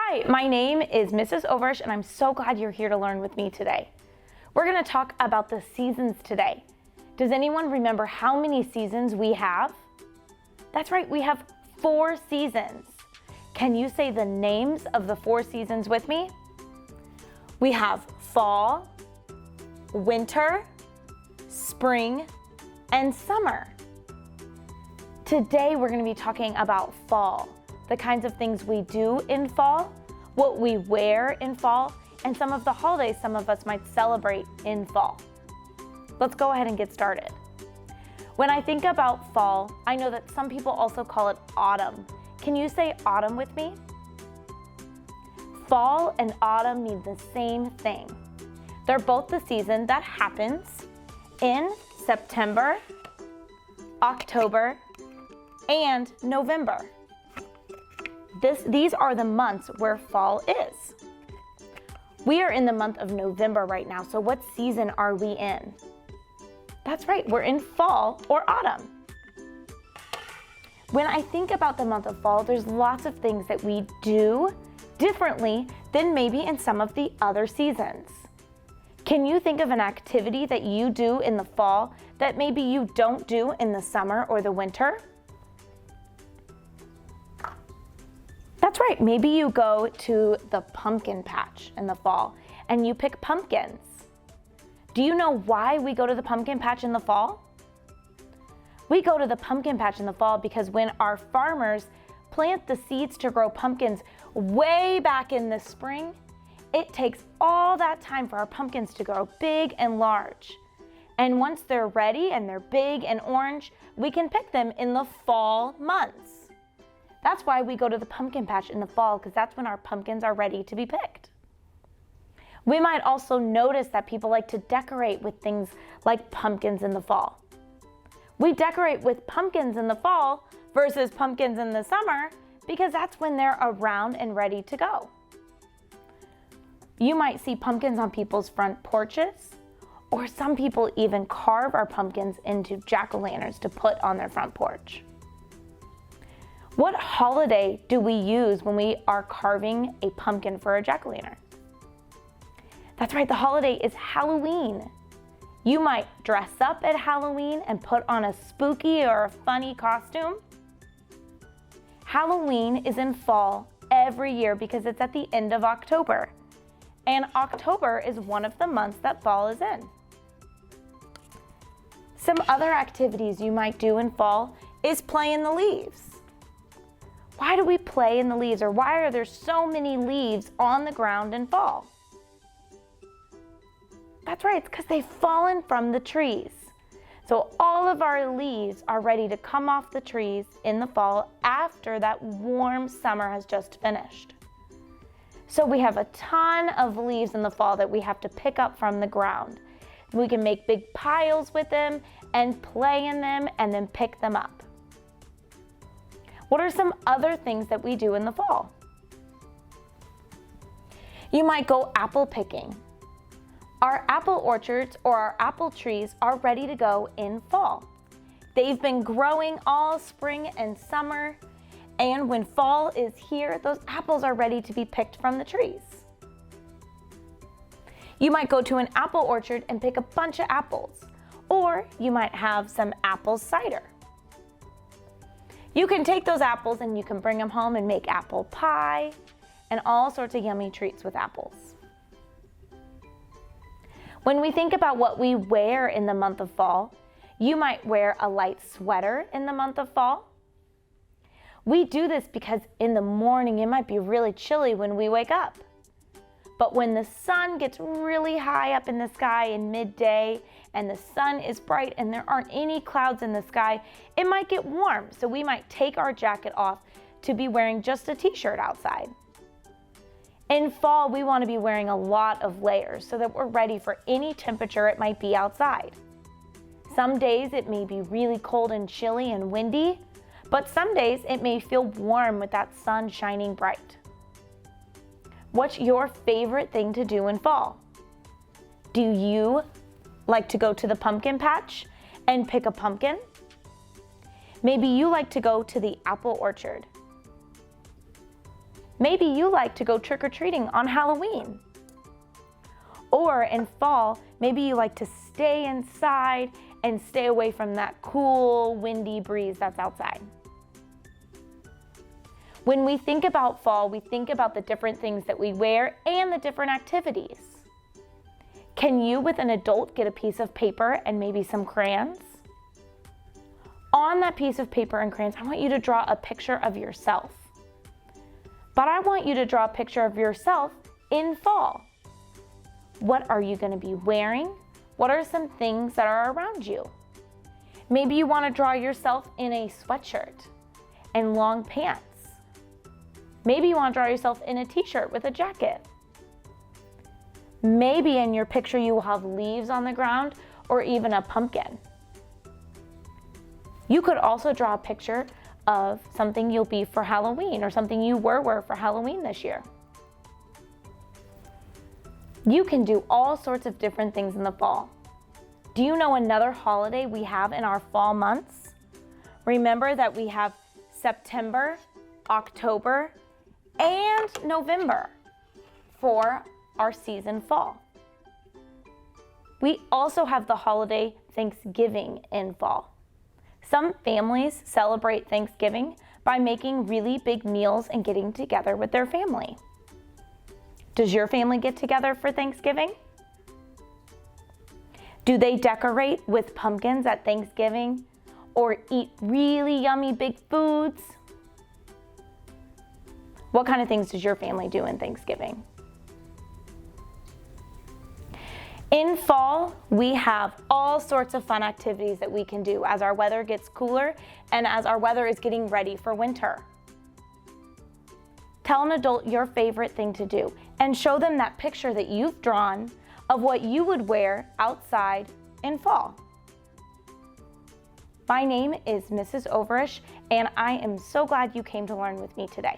Hi, my name is Mrs. Overish, and I'm so glad you're here to learn with me today. We're going to talk about the seasons today. Does anyone remember how many seasons we have? That's right, we have 4 seasons. Can you say the names of the 4 seasons with me? We have fall, winter, spring, and summer. Today we're going to be talking about fall, the kinds of things we do in fall, what we wear in fall, and some of the holidays some of us might celebrate in fall. Let's go ahead and get started. When I think about fall, I know that some people also call it autumn. Can you say autumn with me? Fall and autumn mean the same thing. They're both the season that happens in September, October, and November. These are the months where fall is. We are in the month of November right now, so what season are we in? That's right, we're in fall or autumn. When I think about the month of fall, there's lots of things that we do differently than maybe in some of the other seasons. Can you think of an activity that you do in the fall that maybe you don't do in the summer or the winter? That's right, maybe you go to the pumpkin patch in the fall and you pick pumpkins. Do you know why we go to the pumpkin patch in the fall? We go to the pumpkin patch in the fall because when our farmers plant the seeds to grow pumpkins way back in the spring, it takes all that time for our pumpkins to grow big and large. And once they're ready and they're big and orange, we can pick them in the fall months. That's why we go to the pumpkin patch in the fall, because that's when our pumpkins are ready to be picked. We might also notice that people like to decorate with things like pumpkins in the fall. We decorate with pumpkins in the fall versus pumpkins in the summer because that's when they're around and ready to go. You might see pumpkins on people's front porches, or some people even carve our pumpkins into jack-o'-lanterns to put on their front porch. What holiday do we use when we are carving a pumpkin for a jack-o'-lantern? That's right, the holiday is Halloween. You might dress up at Halloween and put on a spooky or a funny costume. Halloween is in fall every year because it's at the end of October. And October is one of the months that fall is in. Some other activities you might do in fall is play in the leaves. Why do we play in the leaves, or why are there so many leaves on the ground in fall? That's right, it's because they've fallen from the trees. So all of our leaves are ready to come off the trees in the fall after that warm summer has just finished. So we have a ton of leaves in the fall that we have to pick up from the ground. We can make big piles with them and play in them and then pick them up. What are some other things that we do in the fall? You might go apple picking. Our apple orchards or our apple trees are ready to go in fall. They've been growing all spring and summer, and when fall is here, those apples are ready to be picked from the trees. You might go to an apple orchard and pick a bunch of apples, or you might have some apple cider. You can take those apples and you can bring them home and make apple pie and all sorts of yummy treats with apples. When we think about what we wear in the month of fall, you might wear a light sweater in the month of fall. We do this because in the morning it might be really chilly when we wake up. But when the sun gets really high up in the sky in midday and the sun is bright and there aren't any clouds in the sky, it might get warm. So we might take our jacket off to be wearing just a t-shirt outside. In fall, we want to be wearing a lot of layers so that we're ready for any temperature it might be outside. Some days it may be really cold and chilly and windy, but some days it may feel warm with that sun shining bright. What's your favorite thing to do in fall? Do you like to go to the pumpkin patch and pick a pumpkin? Maybe you like to go to the apple orchard. Maybe you like to go trick-or-treating on Halloween. Or in fall, maybe you like to stay inside and stay away from that cool, windy breeze that's outside. When we think about fall, we think about the different things that we wear and the different activities. Can you, with an adult, get a piece of paper and maybe some crayons? On that piece of paper and crayons, I want you to draw a picture of yourself. But I want you to draw a picture of yourself in fall. What are you going to be wearing? What are some things that are around you? Maybe you want to draw yourself in a sweatshirt and long pants. Maybe you want to draw yourself in a t-shirt with a jacket. Maybe in your picture you will have leaves on the ground or even a pumpkin. You could also draw a picture of something you'll be for Halloween or something you were for Halloween this year. You can do all sorts of different things in the fall. Do you know another holiday we have in our fall months? Remember that we have September, October, and November for our season fall. We also have the holiday Thanksgiving in fall. Some families celebrate Thanksgiving by making really big meals and getting together with their family. Does your family get together for Thanksgiving? Do they decorate with pumpkins at Thanksgiving or eat really yummy big foods? What kind of things does your family do in Thanksgiving? In fall, we have all sorts of fun activities that we can do as our weather gets cooler and as our weather is getting ready for winter. Tell an adult your favorite thing to do and show them that picture that you've drawn of what you would wear outside in fall. My name is Mrs. Overish, and I am so glad you came to learn with me today.